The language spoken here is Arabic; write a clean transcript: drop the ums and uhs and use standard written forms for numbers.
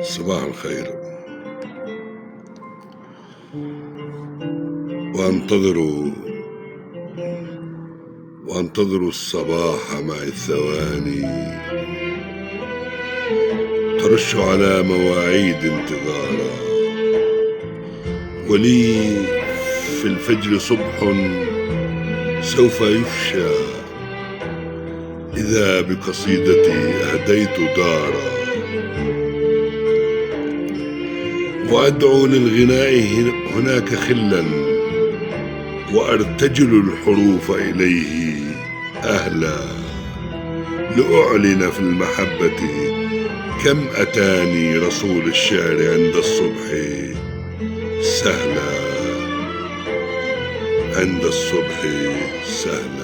صباح الخير. وانتظروا وانتظروا الصباح مع الثواني ترش على مواعيد انتظارا، ولي في الفجر صبح سوف يفشى إذا بقصيدتي أهديت دارا، وأدعو للغناء هناك خلا وأرتجل الحروف إليه أهلا، لأعلن في المحبة كم أتاني رسول الشعر عند الصبح سهلا، عند الصبح سهلا.